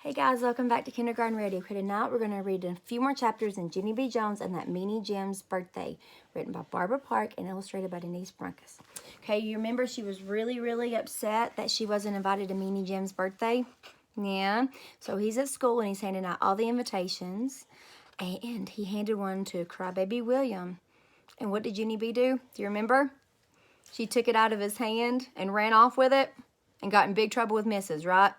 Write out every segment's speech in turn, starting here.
Hey guys, welcome back to Kindergarten Radio. Tonight we're going to read a few more chapters in Junie B. Jones and that Meanie Jim's Birthday, written by Barbara Park and illustrated by Denise Brunkus. Okay, you remember she was really upset that she wasn't invited to Meanie Jim's birthday? Yeah, so he's at school and he's handing out all the invitations, and he handed one to Crybaby William. And what did Junie B do? Do you remember? She took it out of his hand and ran off with it and got in big trouble with Mrs., right?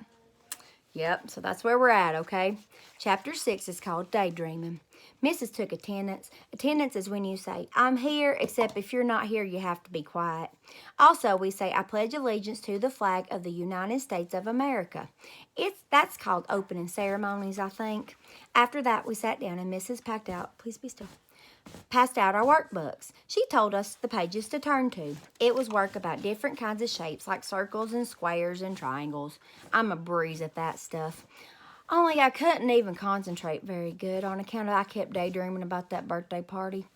Yep, so that's where we're at, okay? Chapter 6 is called Daydreaming. Mrs. took attendance. Attendance is when you say, I'm here, except if you're not here, you have to be quiet. Also, we say, I pledge allegiance to the flag of the United States of America. That's called opening ceremonies, I think. After that, we sat down and Mrs. passed out our workbooks. She told us the pages to turn to. It was work about different kinds of shapes like circles and squares and triangles. I'm a breeze at that stuff. Only I couldn't even concentrate very good on account of I kept daydreaming about that birthday party.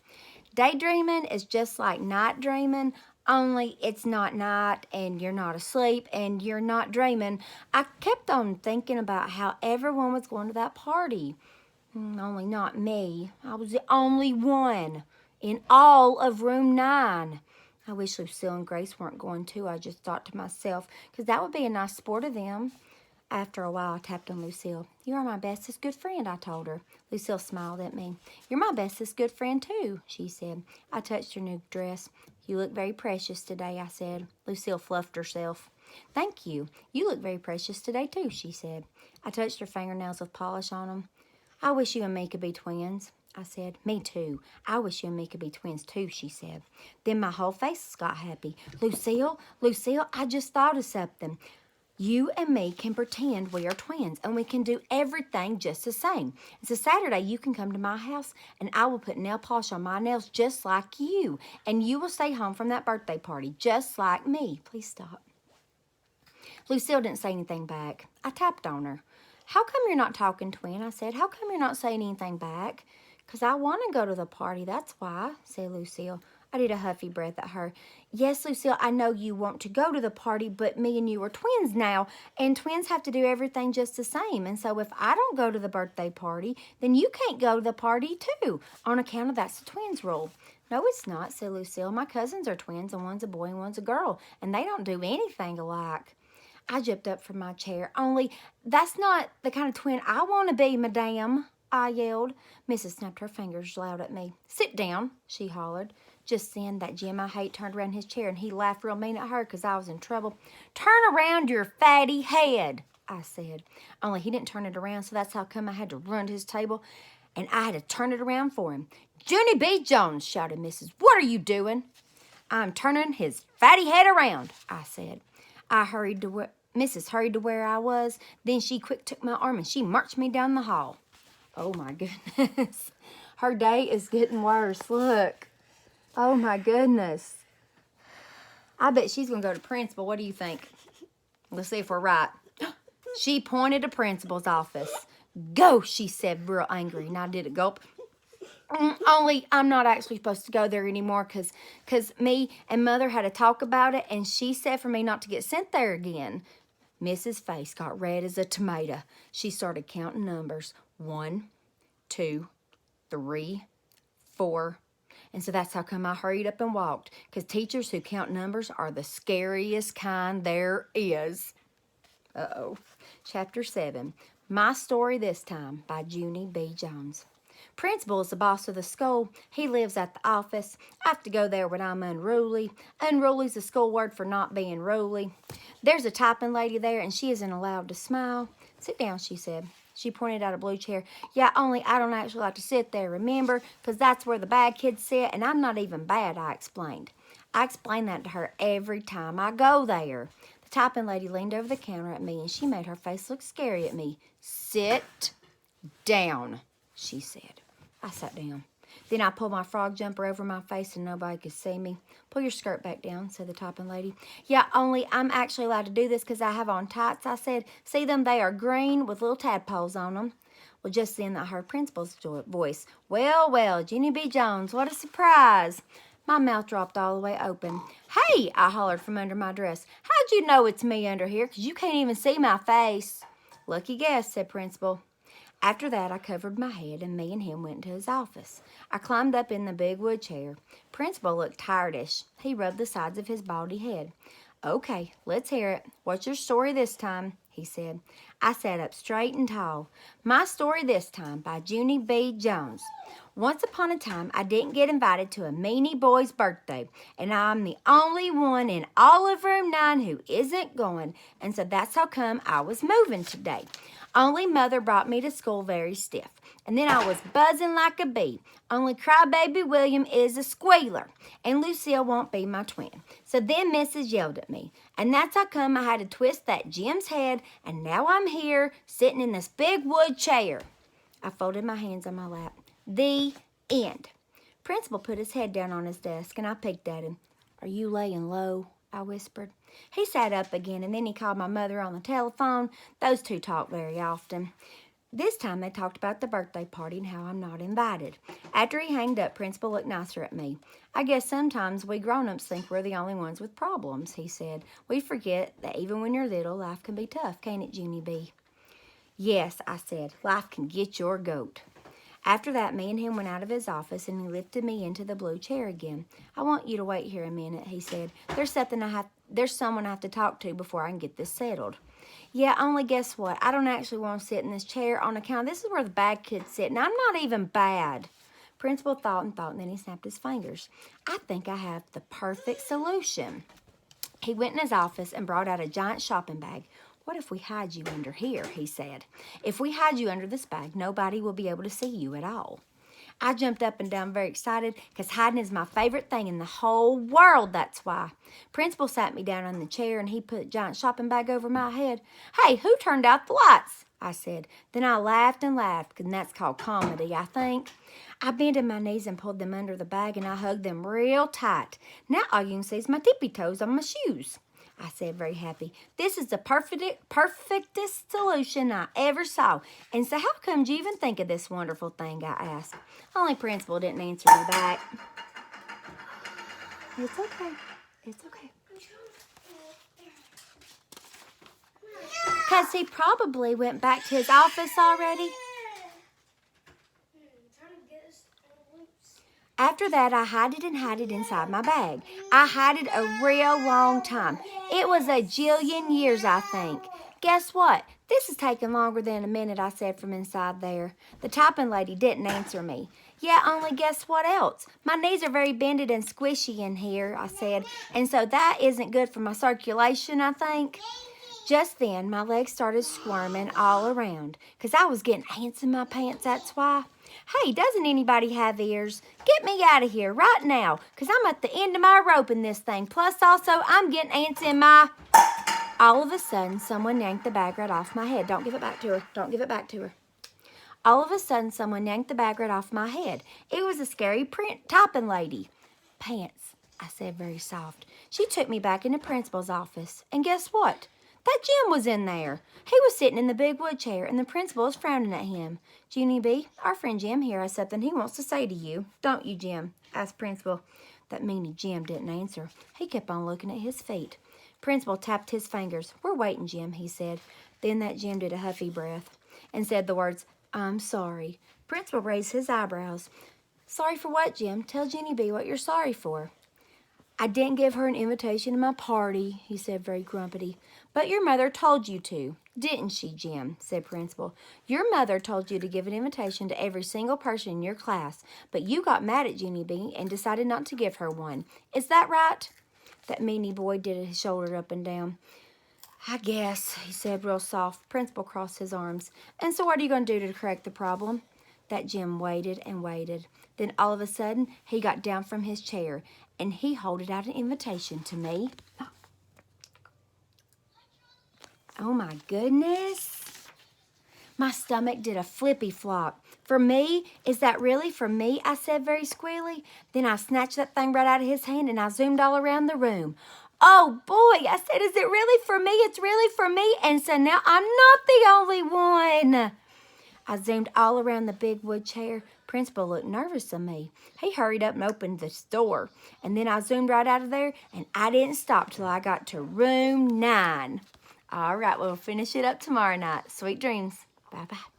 Daydreaming is just like night dreaming, only it's not night and you're not asleep and you're not dreaming. I kept on thinking about how everyone was going to that party. Only not me. I was the only one in all of room 9. I wish Lucille and Grace weren't going too, I just thought to myself, because that would be a nice sport of them. After a while, I tapped on Lucille. You are my bestest good friend, I told her. Lucille smiled at me. You're my bestest good friend, too, she said. I touched her new dress. You look very precious today, I said. Lucille fluffed herself. Thank you. You look very precious today, too, she said. I touched her fingernails with polish on them. I wish you and me could be twins, I said. Me too. I wish you and me could be twins too, she said. Then my whole face got happy. Lucille, I just thought of something. You and me can pretend we are twins, and we can do everything just the same. It's a Saturday, you can come to my house, and I will put nail polish on my nails just like you, and you will stay home from that birthday party just like me. Please stop. Lucille didn't say anything back. I tapped on her. How come you're not talking, twin? I said. How come you're not saying anything back? Because I want to go to the party, that's why, said Lucille. I did a huffy breath at her. Yes, Lucille, I know you want to go to the party, but me and you are twins now, and twins have to do everything just the same. And so if I don't go to the birthday party, then you can't go to the party too, on account of that's the twins rule. No, it's not, said Lucille. My cousins are twins, and one's a boy and one's a girl, and they don't do anything alike. I jumped up from my chair. Only, that's not the kind of twin I want to be, madame, I yelled. Mrs. snapped her fingers loud at me. Sit down, she hollered. Just then, that Jim I hate turned around his chair, and he laughed real mean at her because I was in trouble. Turn around your fatty head, I said. Only he didn't turn it around, so that's how come I had to run to his table, and I had to turn it around for him. Junie B. Jones, shouted Mrs. What are you doing? I'm turning his fatty head around, I said. Mrs. hurried to where I was. Then she quick took my arm and she marched me down the hall. Oh, my goodness. Her day is getting worse. Look. Oh, my goodness. I bet she's going to go to principal. What do you think? Let's see if we're right. She pointed to principal's office. Go, she said, real angry. And I did a gulp. Only I'm not actually supposed to go there anymore because me and Mother had a talk about it, and she said for me not to get sent there again. Mrs. Face got red as a tomato. She started counting numbers. 1, 2, 3, 4. And so that's how come I hurried up and walked, because teachers who count numbers are the scariest kind there is. Uh-oh. Chapter 7, My Story This Time by Junie B. Jones. Principal is the boss of the school. He lives at the office. I have to go there when I'm unruly. Unruly's the school word for not being ruly. There's a typing lady there, and she isn't allowed to smile. Sit down, she said. She pointed out a blue chair. Yeah, only I don't actually like to sit there, remember? Because that's where the bad kids sit, and I'm not even bad, I explained. I explain that to her every time I go there. The typing lady leaned over the counter at me, and she made her face look scary at me. Sit down, she said. I sat down. Then I pulled my frog jumper over my face and nobody could see me. Pull your skirt back down, said the typing lady. Yeah, only I'm actually allowed to do this because I have on tights, I said. See them? They are green with little tadpoles on them. Well, just then I heard Principal's voice. Well, Junie B. Jones, what a surprise. My mouth dropped all the way open. Hey, I hollered from under my dress. How'd you know it's me under here? Because you can't even see my face. Lucky guess, said Principal. After that, I covered my head, and me and him went to his office. I climbed up in the big wood chair. Principal looked tiredish. He rubbed the sides of his baldy head. Okay, let's hear it. What's your story this time? He said. I sat up straight and tall. My story this time by Junie B. Jones. Once upon a time, I didn't get invited to a Meanie boy's birthday, and I'm the only one in all of room 9 who isn't going, and so that's how come I was moving today. Only Mother brought me to school very stiff, and then I was buzzing like a bee. Only crybaby William is a squealer, and Lucille won't be my twin. So then Mrs. yelled at me, and that's how come I had to twist that Jim's head, and now I'm here, sitting in this big wood chair. I folded my hands on my lap. The end. Principal put his head down on his desk, and I peeked at him. Are you laying low? I whispered. He sat up again, and then he called my mother on the telephone. Those two talk very often. This time they talked about the birthday party and how I'm not invited. After he hanged up, Principal looked nicer at me. I guess sometimes we grown-ups think we're the only ones with problems, he said. We forget that even when you're little, life can be tough, can't it, Junie B? Yes, I said, life can get your goat. After that, me and him went out of his office, and he lifted me into the blue chair again. I want you to wait here a minute, he said. There's someone I have to talk to before I can get this settled. Yeah, only guess what? I don't actually want to sit in this chair on account. This is where the bad kids sit, and I'm not even bad. Principal thought, and then he snapped his fingers. I think I have the perfect solution. He went in his office and brought out a giant shopping bag. What if we hide you under here, he said. If we hide you under this bag, nobody will be able to see you at all. I jumped up and down very excited because hiding is my favorite thing in the whole world, that's why. Principal sat me down on the chair and he put a giant shopping bag over my head. Hey, who turned out the lights? I said. Then I laughed and laughed, and that's called comedy, I think. I bended my knees and pulled them under the bag, and I hugged them real tight. Now all you can see is my tippy toes on my shoes, I said, very happy. This is the perfectest solution I ever saw. And so how come you even think of this wonderful thing, I asked. Only Principal didn't answer me back. It's okay. It's okay. Because he probably went back to his office already. After that, I hid it inside my bag. I hid it a real long time. It was a jillion years, I think. Guess what? This is taking longer than a minute, I said from inside there. The typing lady didn't answer me. Yeah, only guess what else? My knees are very bended and squishy in here, I said, and so that isn't good for my circulation, I think. Just then, my legs started squirming all around, 'cause I was getting ants in my pants, that's why. Hey, doesn't anybody have ears? Get me out of here right now, 'cause I'm at the end of my rope in this thing. Plus, also, I'm getting ants in my... All of a sudden, someone yanked the bag right off my head. Don't give it back to her. Don't give it back to her. All of a sudden, someone yanked the bag right off my head. It was a scary typing lady. Pants, I said very soft. She took me back into Principal's office. And guess what? That Jim was in there. He was sitting in the big wood chair, and the principal was frowning at him. Junie B, our friend Jim here has something he wants to say to you. Don't you, Jim? Asked Principal. That meanie Jim didn't answer. He kept on looking at his feet. Principal tapped his fingers. We're waiting, Jim, he said. Then that Jim did a huffy breath and said the words, I'm sorry. Principal raised his eyebrows. Sorry for what, Jim? Tell Junie B what you're sorry for. I didn't give her an invitation to my party, he said very grumpily. But your mother told you to, didn't she, Jim? Said Principal. Your mother told you to give an invitation to every single person in your class, but you got mad at Junie B and decided not to give her one. Is that right? That meanie boy did his shoulder up and down. I guess, he said real soft. Principal crossed his arms. And so what are you going to do to correct the problem? That Jim waited and waited. Then all of a sudden, he got down from his chair, and he holded out an invitation to me. Oh, my goodness. My stomach did a flippy flop. For me? Is that really for me? I said very squealy. Then I snatched that thing right out of his hand, and I zoomed all around the room. Oh, boy, I said, is it really for me? It's really for me. And so now I'm not the only one. I zoomed all around the big wood chair. Principal looked nervous of me. He hurried up and opened the door. And then I zoomed right out of there, and I didn't stop till I got to room 9. All right, we'll finish it up tomorrow night. Sweet dreams. Bye-bye.